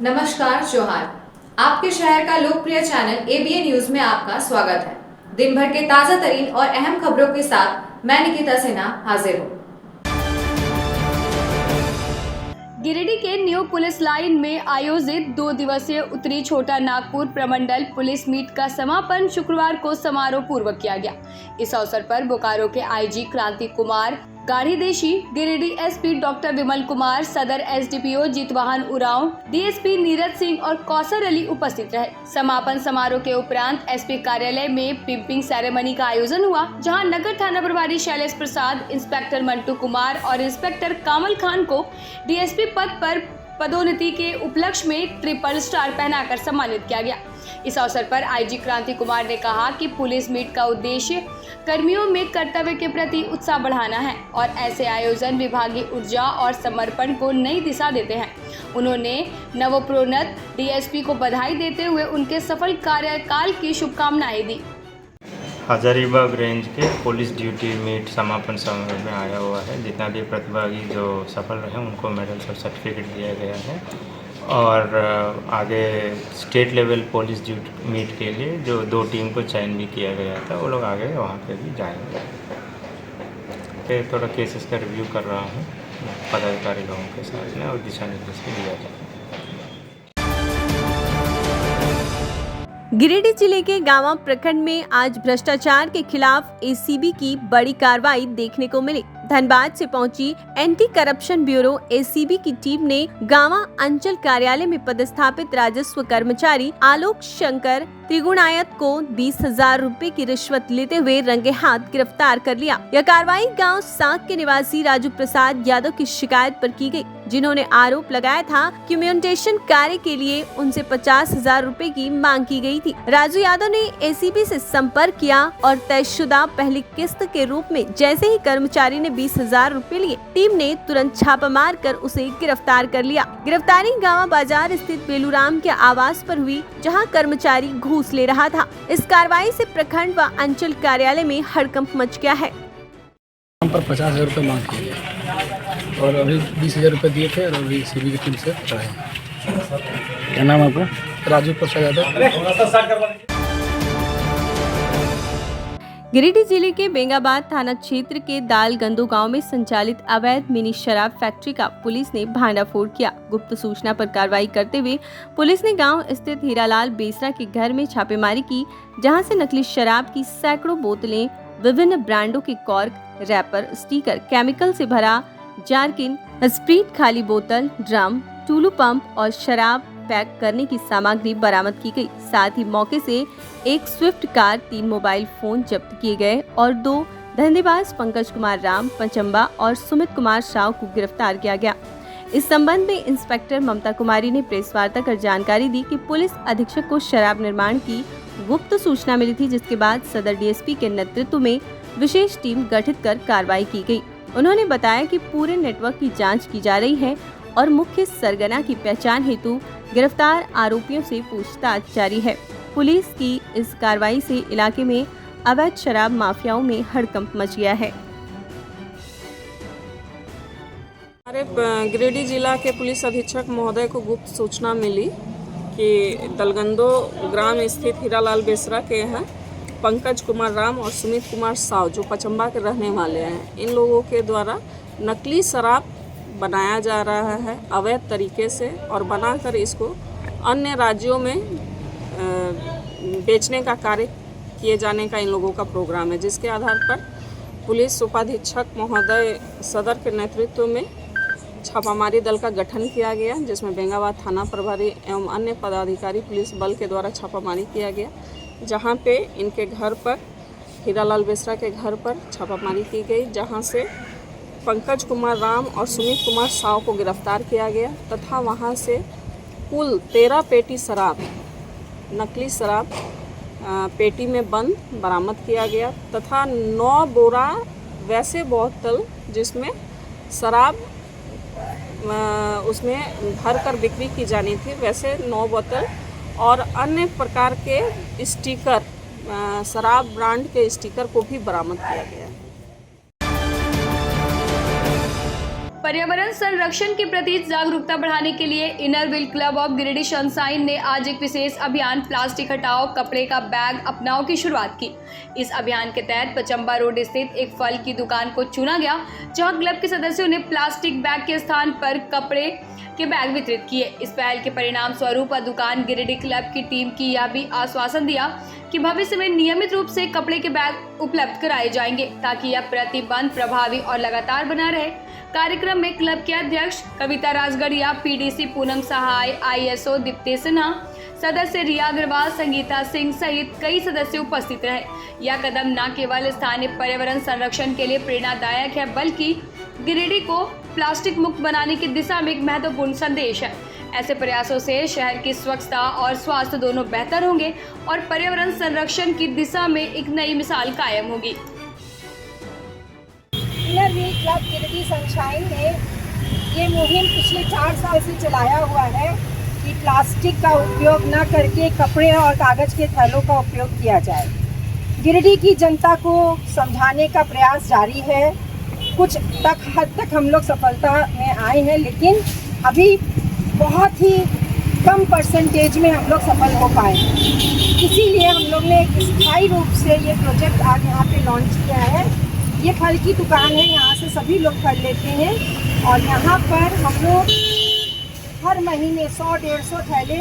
नमस्कार जोहार। आपके शहर का लोकप्रिय चैनल एबीए न्यूज में आपका स्वागत है। दिन भर के ताजा तरीन और अहम खबरों के साथ मैं निकिता सिन्हा हाजिर हूँ। गिरिडीह के न्यू पुलिस लाइन में आयोजित 2 दिवसीय उत्तरी छोटा नागपुर प्रमंडल पुलिस मीट का समापन शुक्रवार को समारोह पूर्वक किया गया। इस अवसर पर बोकारो के आईजी क्रांति कुमार गाढ़ीदेशी, गिरिडीह एसपी डॉक्टर विमल कुमार, सदर एसडीपीओ जीतवाहन उरांव, डीएसपी नीरज सिंह और कौसर अली उपस्थित रहे। समापन समारोह के उपरांत एसपी कार्यालय में पिंपिंग सेरेमनी का आयोजन हुआ, जहां नगर थाना प्रभारी शैलेश प्रसाद, इंस्पेक्टर मंटू कुमार और इंस्पेक्टर कामल खान को डीएसपी पद पर पदोन्नति के उपलक्ष्य में ट्रिपल स्टार पहनाकर सम्मानित किया गया। इस अवसर पर आईजी क्रांति कुमार ने कहा कि पुलिस मीट का उद्देश्य कर्मियों में कर्तव्य के प्रति उत्साह बढ़ाना है और ऐसे आयोजन विभागीय ऊर्जा और समर्पण को नई दिशा देते हैं। उन्होंने नवप्रोन्नत डीएसपी को बधाई देते हुए उनके सफल कार्यकाल की शुभकामनाएं दी। हजारीबाग रेंज के पुलिस ड्यूटी मीट समापन समारोह में आया हुआ है। जितना भी प्रतिभागी जो सफल रहे उनको मेडल्स और सर्टिफिकेट दिया गया है और आगे state level police duty meet के लिए जो 2 टीम को चयन भी किया गया था, वो लोग आगे वहाँ पे भी जाएंगे। फिर थोड़ा केसेस का रिव्यू कर रहा हूँ पदाधिकारी लोगों के साथ में और दिशा निर्देश भी दिया जाए। गिरिडीह जिले के गांवा प्रखंड में आज भ्रष्टाचार के खिलाफ एसीबी की बड़ी कार्रवाई देखने को मिली। धनबाद से पहुंची एंटी करप्शन ब्यूरो एसीबी की टीम ने गांवा अंचल कार्यालय में पदस्थापित राजस्व कर्मचारी आलोक शंकर त्रिगुणायत को 20,000 रुपए की रिश्वत लेते हुए रंगे हाथ गिरफ्तार कर लिया। यह कार्रवाई गांव साग के निवासी राजू प्रसाद यादव की शिकायत पर की गई, जिन्होंने आरोप लगाया था कि म्यूटेशन कार्य के लिए उनसे 50,000 रुपए की मांग की गई थी। राजू यादव ने एसीबी से संपर्क किया और तयशुदा पहली किस्त के रूप में जैसे ही कर्मचारी ने 20,000 रुपए लिए, टीम ने तुरंत छापा मार कर उसे गिरफ्तार कर लिया। गिरफ्तारी गांवा बाजार स्थित बेलूराम के आवास पर हुई, जहां कर्मचारी घूस ले रहा था। इस कार्रवाई से प्रखंड व अंचल कार्यालय में हड़कंप मच गया है। हम पर 50,000 रुपये मांग किए गए और अभी 20,000 रुपये दिए थे और अभी सीबी की टीम से पकड़ाए। क्या नाम है आपका? राजू प्रसाद यादव। गिरिडीह जिले के बेंगाबाद थाना क्षेत्र के दालगंदो गांव में संचालित अवैध मिनी शराब फैक्ट्री का पुलिस ने भांडाफोड़ किया। गुप्त सूचना पर कार्रवाई करते हुए पुलिस ने गांव स्थित हीरालाल बेसरा के घर में छापेमारी की, जहां से नकली शराब की सैकड़ों बोतलें, विभिन्न ब्रांडों के कॉर्क, रैपर, स्टिकर, केमिकल से भरा जारकिन, स्प्रीट खाली बोतल, ड्रम, टूलू पंप और शराब पैक करने की सामग्री बरामद की गई। साथ ही मौके से एक स्विफ्ट कार, 3 मोबाइल फोन जब्त किए गए और 2 धंधेबाज पंकज कुमार राम पंचम्बा और सुमित कुमार साव को गिरफ्तार किया गया। इस संबंध में इंस्पेक्टर ममता कुमारी ने प्रेस वार्ता कर जानकारी दी कि पुलिस अधीक्षक को शराब निर्माण की गुप्त सूचना मिली थी, जिसके बाद सदर डीएसपी के नेतृत्व में विशेष टीम गठित कर कार्रवाई की गई। उन्होंने बताया कि पूरे नेटवर्क की जाँच की जा रही है और मुख्य सरगना की पहचान हेतु गिरफ्तार आरोपियों से पूछताछ जारी है। पुलिस की इस कार्रवाई से इलाके में अवैध शराब माफियाओं में हड़कंप मच गया है। हमारे गिरिडीह जिला के पुलिस अधीक्षक महोदय को गुप्त सूचना मिली कि दलगंदो ग्राम स्थित हीरालाल बेसरा के हैं पंकज कुमार राम और सुमित कुमार साव, जो पचम्बा के रहने वाले हैं। इन लोगों के द्वारा नकली शराब बनाया जा रहा है अवैध तरीके से और बनाकर इसको अन्य राज्यों में बेचने का कार्य किए जाने का इन लोगों का प्रोग्राम है, जिसके आधार पर पुलिस उपाधीक्षक महोदय सदर के नेतृत्व में छापामारी दल का गठन किया गया, जिसमें बेंगाबाद थाना प्रभारी एवं अन्य पदाधिकारी पुलिस बल के द्वारा छापामारी किया गया, जहां पे इनके घर पर, हीरालाल बेसरा के घर पर छापामारी की गई, जहां से पंकज कुमार राम और सुमित कुमार साव को गिरफ्तार किया गया तथा वहां से कुल 13 पेटी शराब, नकली शराब पेटी में बंद बरामद किया गया तथा 9 बोरा वैसे बोतल जिसमें शराब उसमें भर कर बिक्री की जानी थी, वैसे 9 बोतल और अन्य प्रकार के स्टिकर, शराब ब्रांड के स्टिकर को भी बरामद किया गया। पर्यावरण संरक्षण के प्रति जागरूकता बढ़ाने के लिए inner wheel club of Giridih sunshine ने आज एक विशेष अभियान प्लास्टिक हटाओ कपड़े का बैग अपनाओ की शुरुआत की। इस अभियान के तहत पचम्बा रोड स्थित एक फल की दुकान को चुना गया, जहां क्लब के सदस्यों ने प्लास्टिक बैग के स्थान पर कपड़े के बैग वितरित किए। इस पहल के परिणाम स्वरूप दुकान गिरिडीह क्लब की टीम की यह भी आश्वासन दिया कि भविष्य में नियमित रूप से कपड़े के बैग उपलब्ध कराए जाएंगे, ताकि यह प्रतिबंध प्रभावी और लगातार बना रहे। कार्यक्रम में क्लब के अध्यक्ष कविता राजगढ़िया, पीडीसी पूनम सहाय, आईएसओ दीप्ति सिन्हा, सदस्य रिया अग्रवाल, संगीता सिंह सहित कई सदस्य उपस्थित रहे। यह कदम न केवल स्थानीय पर्यावरण संरक्षण के लिए प्रेरणादायक है, बल्कि गिरिडीह को प्लास्टिक मुक्त बनाने की दिशा में एक महत्वपूर्ण संदेश है। ऐसे प्रयासों से शहर की स्वच्छता और स्वास्थ्य दोनों बेहतर होंगे और पर्यावरण संरक्षण की दिशा में एक नई मिसाल कायम होगी। Inner wheel club Giridih sunshine ने ये मुहिम पिछले 4 साल से चलाया हुआ है कि प्लास्टिक का उपयोग न करके कपड़े और कागज़ के थैलों का उपयोग किया जाए। गिरिडीह की जनता को समझाने का प्रयास जारी है। कुछ हद तक हम लोग सफलता में आए हैं, लेकिन अभी बहुत ही कम परसेंटेज में हम लोग सफल हो पाए। इसीलिए हम लोग ने एक स्थायी रूप से ये प्रोजेक्ट आज यहाँ पे लॉन्च किया है। ये फल की दुकान है, यहाँ से सभी लोग फल लेते हैं और यहाँ पर हम लोग हर महीने 100-150 थैले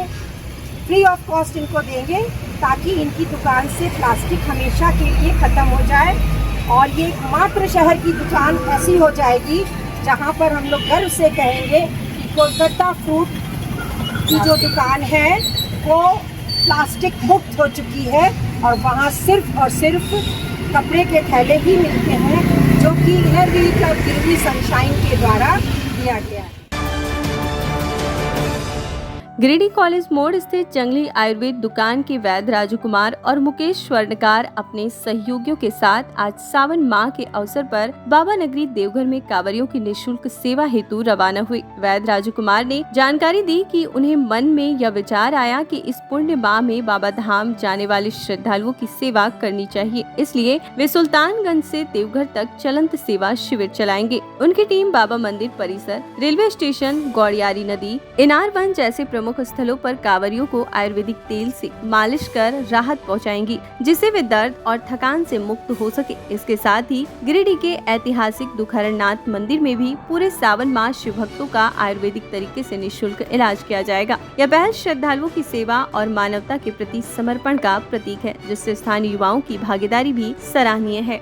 फ्री ऑफ कॉस्ट इनको देंगे, ताकि इनकी दुकान से प्लास्टिक हमेशा के लिए ख़त्म हो जाए। और ये एकमात्र शहर की दुकान ऐसी हो जाएगी जहाँ पर हम लोग गर्व से कहेंगे कि कोलकाता फ्रूट की जो दुकान है वो प्लास्टिक मुक्त हो चुकी है और वहाँ सिर्फ और सिर्फ कपड़े के थैले ही मिलते हैं, जो कि inner wheel club Giridih sunshine के द्वारा दिया गया है। गिरिडीह कॉलेज मोड़ स्थित जंगली आयुर्वेद दुकान के वैद्य राजू कुमार और मुकेश स्वर्णकार अपने सहयोगियों के साथ आज सावन माह के अवसर पर बाबा नगरी देवघर में कांवरियों की निःशुल्क सेवा हेतु रवाना हुए। वैद्य राजू कुमार ने जानकारी दी कि उन्हें मन में यह विचार आया कि इस पुण्य माह में बाबा धाम जाने वाले श्रद्धालुओं की सेवा करनी चाहिए, इसलिए वे सुल्तानगंज से देवघर तक चलंत सेवा शिविर चलाएंगे। उनकी टीम बाबा मंदिर परिसर, रेलवे स्टेशन, गौड़ियारी नदी, इनार वन जैसे प्रमुख स्थलों पर कांवरियों को आयुर्वेदिक तेल से मालिश कर राहत पहुंचाएंगी, जिससे वे दर्द और थकान से मुक्त हो सके। इसके साथ ही गिरिडीह के ऐतिहासिक दुखहरनाथ मंदिर में भी पूरे सावन माह शिव भक्तों का आयुर्वेदिक तरीके से निःशुल्क इलाज किया जाएगा। यह पहल श्रद्धालुओं की सेवा और मानवता के प्रति समर्पण का प्रतीक है, जिससे स्थानीय युवाओं की भागीदारी भी सराहनीय है।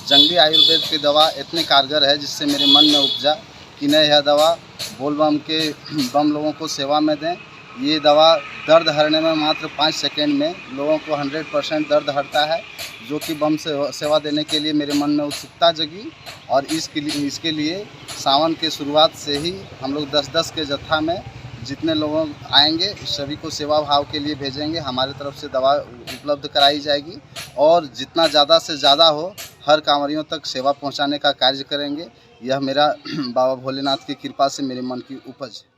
जंगली आयुर्वेद की दवा इतनी कारगर है, जिससे मेरे मन में उपजा कि नहीं, यह दवा बोल बम लोगों को सेवा में दें। ये दवा दर्द हरने में मात्र 5 सेकंड में लोगों को 100% दर्द हरता है, जो कि बम से सेवा देने के लिए मेरे मन में उत्सुकता जगी। और इसके लिए सावन के शुरुआत से ही हम लोग 10-10 के जत्था में जितने लोग आएंगे सभी को सेवा भाव के लिए भेजेंगे। हमारे तरफ से दवा उपलब्ध कराई जाएगी और जितना ज़्यादा से ज़्यादा हो हर कांवरियों तक सेवा पहुंचाने का कार्य करेंगे। यह मेरा बाबा भोलेनाथ की कृपा से मेरे मन की उपज है।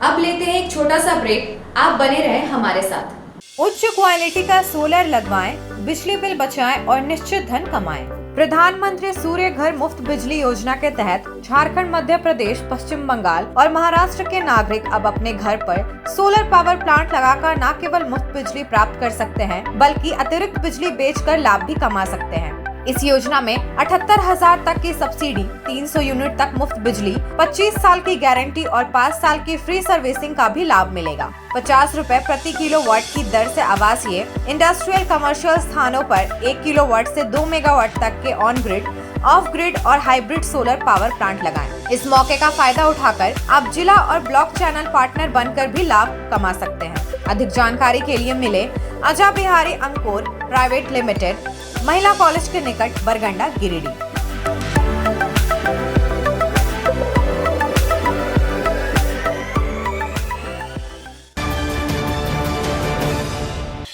अब लेते हैं एक छोटा सा ब्रेक, आप बने रहें हमारे साथ। उच्च क्वालिटी का सोलर लगवाएं, बिजली बिल बचाएं और निश्चित धन कमाएं। प्रधानमंत्री सूर्य घर मुफ्त बिजली योजना के तहत झारखंड, मध्य प्रदेश, पश्चिम बंगाल और महाराष्ट्र के नागरिक अब अपने घर पर सोलर पावर प्लांट लगाकर न केवल मुफ्त बिजली प्राप्त कर सकते हैं, बल्कि अतिरिक्त बिजली बेचकर लाभ भी कमा सकते हैं। इस योजना में 78,000 तक की सब्सिडी, 300 यूनिट तक मुफ्त बिजली, 25 साल की गारंटी और 5 साल की फ्री सर्विसिंग का भी लाभ मिलेगा। 50 रुपए प्रति किलोवाट की दर से आवासीय, इंडस्ट्रियल, कमर्शियल स्थानों पर 1 किलोवाट से 2 मेगावाट तक के ऑन ग्रिड, ऑफ ग्रिड और हाइब्रिड सोलर पावर प्लांट लगाएं। इस मौके का फायदा उठाकर आप जिला और ब्लॉक चैनल पार्टनर बनकर भी लाभ कमा सकते हैं। अधिक जानकारी के लिए मिले अजा बिहारी अंकुर प्राइवेट लिमिटेड, महिला कॉलेज के निकट, बरगंडा, गिरिडीह।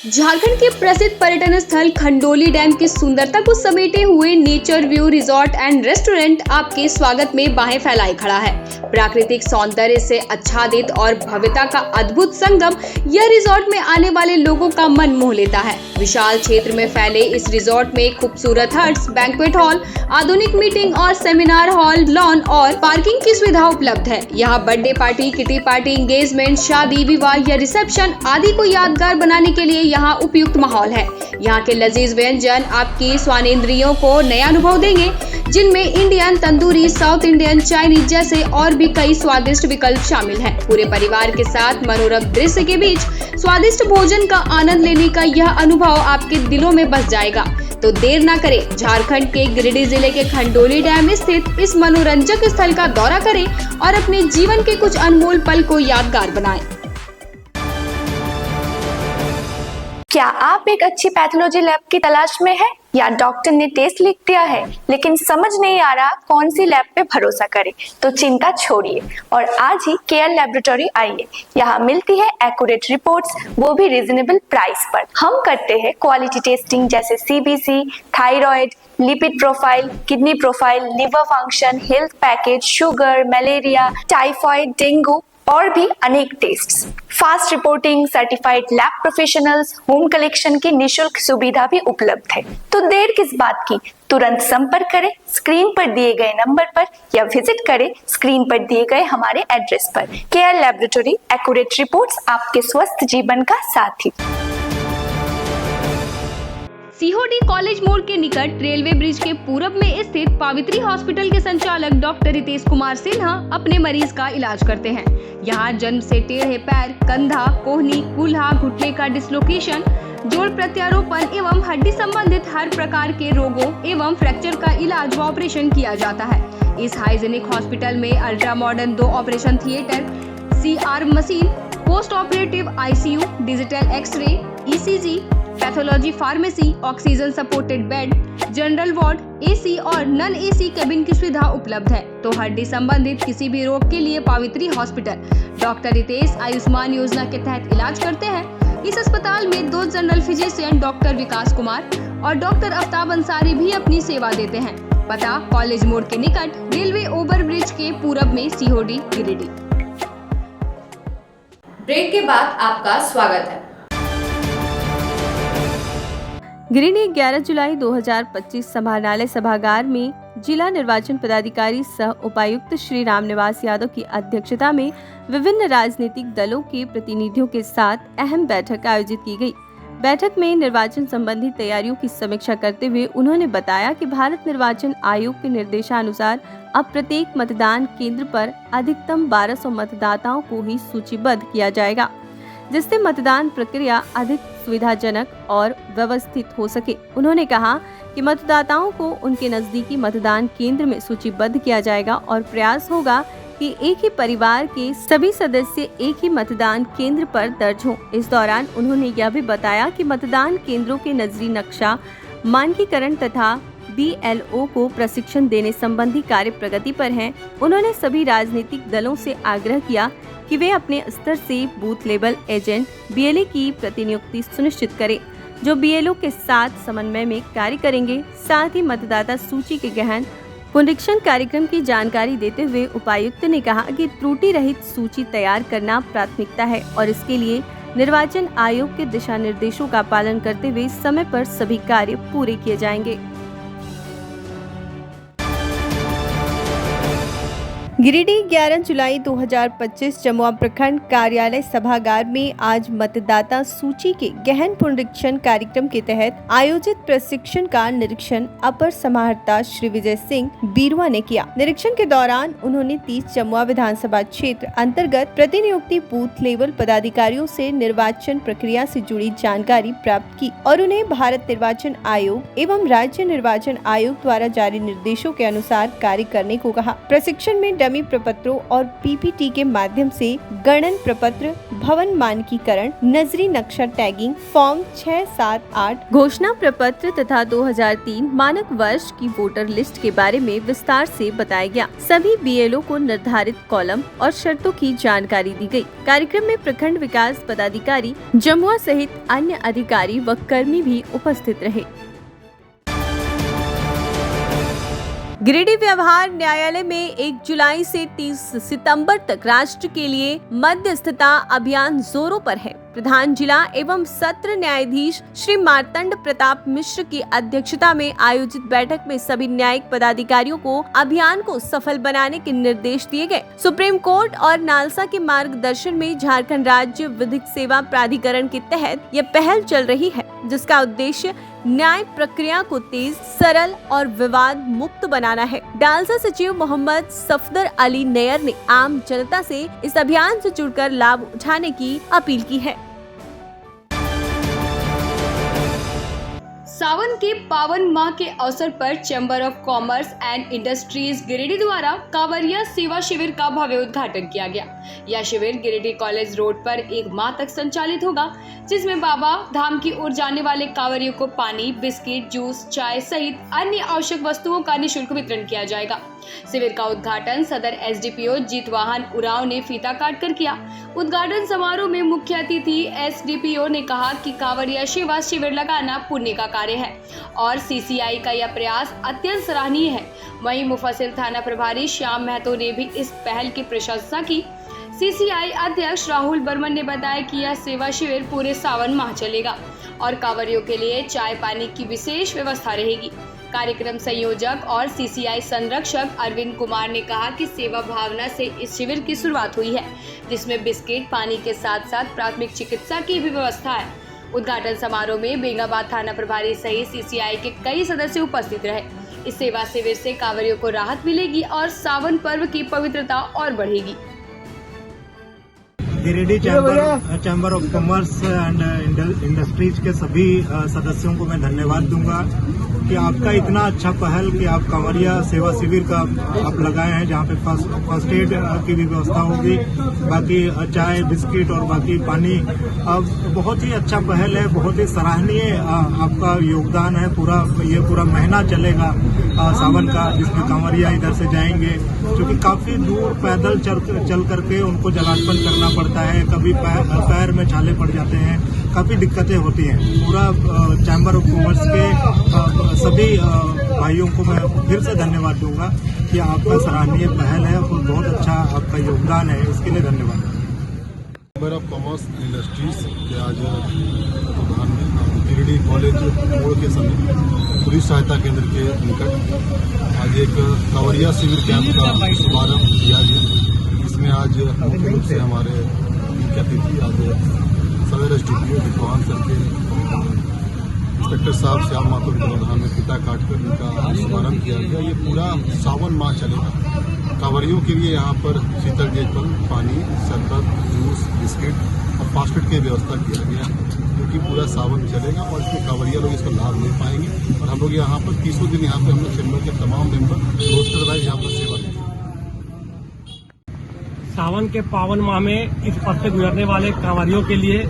झारखंड के प्रसिद्ध पर्यटन स्थल खंडोली डैम की सुंदरता को समेटे हुए nature view resort and restaurant आपके स्वागत में बाहें फैलाए खड़ा है। प्राकृतिक सौंदर्य से आच्छादित और भव्यता का अद्भुत संगम यह रिजॉर्ट में आने वाले लोगों का मन मोह लेता है। विशाल क्षेत्र में फैले इस रिजॉर्ट में खूबसूरत हट्स, बैंक्वेट हॉल, आधुनिक मीटिंग और सेमिनार हॉल, लॉन और पार्किंग की सुविधा उपलब्ध है। यहाँ birthday party, kitty party, engagement, शादी, विवाह या रिसेप्शन आदि को यादगार बनाने के लिए यहाँ उपयुक्त माहौल है। यहाँ के लजीज व्यंजन आपकी स्वानेंद्रियों को नया अनुभव देंगे, जिनमें Indian, tandoori, south Indian, Chinese जैसे और भी कई स्वादिष्ट विकल्प शामिल हैं। पूरे परिवार के साथ मनोरम दृश्य के बीच स्वादिष्ट भोजन का आनंद लेने का यह अनुभव आपके दिलों में बस जाएगा। तो देर ना करें, झारखंड के गिरिडीह जिले के खंडोली डैम स्थित इस मनोरंजक स्थल का दौरा करें और अपने जीवन के कुछ अनमोल पल को यादगार बनाएं। क्या आप एक अच्छी पैथोलॉजी लैब की तलाश में हैं या डॉक्टर ने टेस्ट लिख दिया है लेकिन समझ नहीं आ रहा कौन सी लैब पे भरोसा करें? तो चिंता छोड़िए और आज ही केयर लैबोरेटरी आइए। यहाँ मिलती है एक्यूरेट रिपोर्ट्स, वो भी रीजनेबल प्राइस पर। हम करते हैं क्वालिटी टेस्टिंग जैसे CBC, thyroid, lipid profile, kidney profile, liver function, health package, sugar, malaria, typhoid, dengue और भी अनेक tests. Fast reporting, certified lab professionals, home collection की निशुल्क सुविधा भी उपलब्ध है। तो देर किस बात की, तुरंत संपर्क करें स्क्रीन पर दिए गए नंबर पर या विजिट करें स्क्रीन पर दिए गए हमारे एड्रेस पर। केयर लैबोरेटरी, एक्यूरेट रिपोर्ट्स, आपके स्वस्थ जीवन का साथी। सीहोडी कॉलेज मोड़ के निकट रेलवे ब्रिज के पूरब में स्थित पावित्री हॉस्पिटल के संचालक डॉक्टर रितेश कुमार सिन्हा अपने मरीज का इलाज करते हैं। यहाँ जन्म से टेढ़े पैर, कंधा, कोहनी, कूल्हा, घुटने का डिसलोकेशन, जोड़ प्रत्यारोपण एवं हड्डी संबंधित हर प्रकार के रोगों एवं फ्रैक्चर का इलाज व ऑपरेशन किया जाता है। इस हाइजेनिक हॉस्पिटल में ultra modern 2 operation theatre, CR machine, post operative ICU, digital x-ray, ECG, pathology pharmacy, oxygen supported bed, general ward, AC और नॉन AC केबिन की सुविधा उपलब्ध है। तो हड्डी संबंधित किसी भी रोग के लिए पावित्री हॉस्पिटल डॉक्टर रितेश आयुष्मान योजना के तहत इलाज करते हैं। इस अस्पताल में 2 जनरल फिजिशियन डॉक्टर विकास कुमार और डॉक्टर आफ्ताब अंसारी भी अपनी सेवा देते हैं। पता कॉलेज मोड़ के निकट रेलवे ओवर ब्रिज के पूरब में, सीहोडी, गिरिडीह। ब्रेक के बाद आपका स्वागत है। गिरिडीह 11 जुलाई 2025 समाहरणालय सभागार में जिला निर्वाचन पदाधिकारी सह उपायुक्त श्री रामनिवास यादव की अध्यक्षता में विभिन्न राजनीतिक दलों के प्रतिनिधियों के साथ अहम बैठक आयोजित की गई। बैठक में निर्वाचन संबंधी तैयारियों की समीक्षा करते हुए उन्होंने बताया कि भारत निर्वाचन आयोग के निर्देशानुसार अब प्रत्येक मतदान केंद्र पर अधिकतम 1200 मतदाताओं को ही सूचीबद्ध किया जाएगा, जिससे मतदान प्रक्रिया अधिक सुविधाजनक और व्यवस्थित हो सके। उन्होंने कहा कि मतदाताओं को उनके नजदीकी मतदान केंद्र में सूचीबद्ध किया जाएगा और प्रयास होगा कि एक ही परिवार के सभी सदस्य एक ही मतदान केंद्र पर दर्ज हों। इस दौरान उन्होंने यह भी बताया कि मतदान केंद्रों के नजरी नक्शा मानकीकरण तथा BLO को प्रशिक्षण देने संबंधी कार्य प्रगति पर हैं। उन्होंने सभी राजनीतिक दलों से आग्रह किया कि वे अपने स्तर से बूथ लेवल एजेंट BLA की प्रतिनियुक्ति सुनिश्चित करें, जो BLO के साथ समन्वय में कार्य करेंगे। साथ ही मतदाता सूची के गहन पुनरीक्षण कार्यक्रम की जानकारी देते हुए उपायुक्त ने कहा कि त्रुटि रहित सूची तैयार करना प्राथमिकता है और इसके लिए निर्वाचन आयोग के दिशा निर्देशों का पालन करते हुए समय पर सभी कार्य पूरे किए जाएंगे। गिरिडीह 11 जुलाई 2025 जमुआ प्रखंड कार्यालय सभागार में आज मतदाता सूची के गहन पुनरीक्षण कार्यक्रम के तहत आयोजित प्रशिक्षण का निरीक्षण अपर समाहर्ता श्री विजय सिंह बीरुआ ने किया। निरीक्षण के दौरान उन्होंने 30 जमुआ विधानसभा क्षेत्र अंतर्गत प्रतिनियुक्ति बूथ लेवल पदाधिकारियों से निर्वाचन प्रक्रिया से जुड़ी जानकारी प्राप्त की और उन्हें भारत निर्वाचन आयोग एवं राज्य निर्वाचन आयोग द्वारा जारी निर्देशों के अनुसार कार्य करने को कहा। प्रशिक्षण में डमी प्रपत्रों और PPT के माध्यम से गणन प्रपत्र, भवन मानकीकरण, नजरी नक्शा टैगिंग, फॉर्म 678 घोषणा प्रपत्र तथा 2003 मानक वर्ष की वोटर लिस्ट के बारे में विस्तार से बताया गया। सभी BLO को निर्धारित कॉलम और शर्तों की जानकारी दी गई। कार्यक्रम में प्रखंड विकास पदाधिकारी जमुआ सहित अन्य अधिकारी व कर्मी भी उपस्थित रहे। गिरिडीह व्यवहार न्यायालय में 1 जुलाई से 30 सितंबर तक राष्ट्र के लिए मध्यस्थता अभियान जोरों पर है। प्रधान जिला एवं सत्र न्यायाधीश श्री मार्तंड प्रताप मिश्र की अध्यक्षता में आयोजित बैठक में सभी न्यायिक पदाधिकारियों को अभियान को सफल बनाने के निर्देश दिए गए। सुप्रीम कोर्ट और नालसा के मार्गदर्शन में झारखंड राज्य विधिक सेवा प्राधिकरण के तहत यह पहल चल रही है, जिसका उद्देश्य न्याय प्रक्रिया को तेज, सरल और विवाद मुक्त बनाना है। डालसा सचिव मोहम्मद सफदर अली नैयर ने आम जनता से इस अभियान से जुड़कर लाभ उठाने की अपील की है। सावन के पावन माह के अवसर पर chamber of commerce and industries Giridih द्वारा कांवरिया सेवा शिविर का भव्य उद्घाटन किया गया। यह शिविर गिरिडीह कॉलेज रोड पर 1 माह तक संचालित होगा, जिसमें बाबा धाम की ओर जाने वाले कांवरियों को पानी, बिस्किट, जूस, चाय सहित अन्य आवश्यक वस्तुओं का निःशुल्क वितरण किया जाएगा। शिविर का उद्घाटन सदर एसडीपीओ जीतवाहन उरांव ने फीता काट कर किया। उद्घाटन समारोह में मुख्य अतिथि एसडीपीओ ने कहा कि कांवरिया सेवा शिविर लगाना पुण्य का कार्य है और सीसीआई का यह प्रयास अत्यंत सराहनीय है। वहीं मुफस्सिल थाना प्रभारी श्याम महतो ने भी इस पहल की प्रशंसा की। सीसीआई अध्यक्ष राहुल बर्मन ने बताया कि यह सेवा शिविर पूरे सावन माह चलेगा और कांवरियों के लिए चाय पानी की विशेष व्यवस्था रहेगी। कार्यक्रम संयोजक और सीसीआई संरक्षक अरविंद कुमार ने कहा कि सेवा भावना से इस शिविर की शुरुआत हुई है, जिसमें बिस्किट, पानी के साथ साथ प्राथमिक चिकित्सा की भी व्यवस्था है। उद्घाटन समारोह में बेंगाबाद थाना प्रभारी सहित सीसीआई के कई सदस्य उपस्थित रहे। इस सेवा शिविर से कांवरियों को राहत मिलेगी और सावन पर्व की पवित्रता और बढ़ेगी। Giridih chamber of commerce and industries के सभी सदस्यों को मैं धन्यवाद दूंगा कि आपका इतना अच्छा पहल कि आप कांवरिया सेवा शिविर का आप लगाए हैं, जहाँ पे फर्स्ट एड की भी व्यवस्था होगी, बाकी चाय, बिस्किट और बाकी पानी। बहुत ही अच्छा पहल है, बहुत ही सराहनीय आपका योगदान है। ये पूरा महीना चलेगा सावन का, जिसमें कांवरिया इधर से जाएंगे, क्योंकि काफी दूर पैदल चल करके उनको जलार्पण करना पड़ता है, कभी पैर में छाले पड़ जाते हैं, काफी दिक्कतें होती हैं। पूरा चैम्बर ऑफ कॉमर्स के सभी भाइयों को मैं फिर से धन्यवाद दूंगा कि आपका सराहनीय पहल है और बहुत अच्छा आपका योगदान है, इसके लिए धन्यवाद। चैम्बर ऑफ कॉमर्स इंडस्ट्रीज के आज प्रधान में गिरिडीह कॉलेज मोड़ के समीप पुलिस सहायता केंद्र के निकट आज एक कांवरिया शिविर कैंप का शुभारंभ किया गया। इसमें आज मुख्य रूप से हमारे मुख्य अतिथि आज सदर एसडीपीओ जीतवाहन सर के इंस्पेक्टर साहब श्याम महतो के प्रधान में फीता काटकर इनका शुभारंभ किया गया। ये पूरा सावन माह चलेगा। कांवरियों के लिए यहाँ पर शीतल पेयजल, पानी, शरबत, जूस, बिस्किट और फास्ट फूड की व्यवस्था किया गया, क्योंकि पूरा सावन चलेगा और इसमें कांवरिया लोग इसका लाभ ले पाएंगे। और हम लोग यहाँ पर 30 दिन यहाँ पर हम लोग चैम्बर के तमाम मेंबर रोस्टर वाइज यहाँ पर सेवा देंगे। सावन के पावन माह में इस पथ से गुजरने वाले कांवरियों के लिए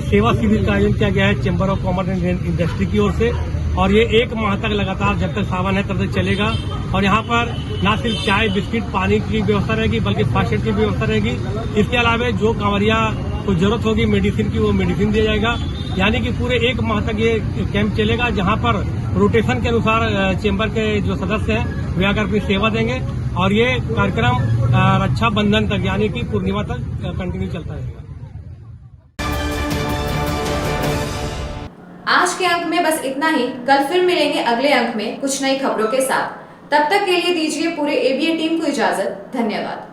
सेवा शिविर का आयोजन किया गया है chamber of commerce and industry की ओर से, और ये 1 माह तक लगातार जब तक सावन है तब तक चलेगा। और यहाँ पर न सिर्फ चाय, बिस्किट, पानी की व्यवस्था रहेगी, बल्कि फास्ट फूड की भी व्यवस्था रहेगी। इसके अलावा जो कांवरिया को जरूरत होगी मेडिसिन की, वो मेडिसिन दिया जाएगा। यानी कि पूरे 1 माह तक ये कैंप चलेगा, जहाँ पर रोटेशन के अनुसार चैम्बर के जो सदस्य हैं वे आकर अपनी सेवा देंगे और ये कार्यक्रम रक्षाबंधन तक यानी कि पूर्णिमा तक कंटिन्यू चलता रहेगा। आज के अंक में बस इतना ही। कल फिर मिलेंगे अगले अंक में कुछ नई खबरों के साथ। तब तक के लिए दीजिए पूरे एबीएन टीम को इजाजत। धन्यवाद।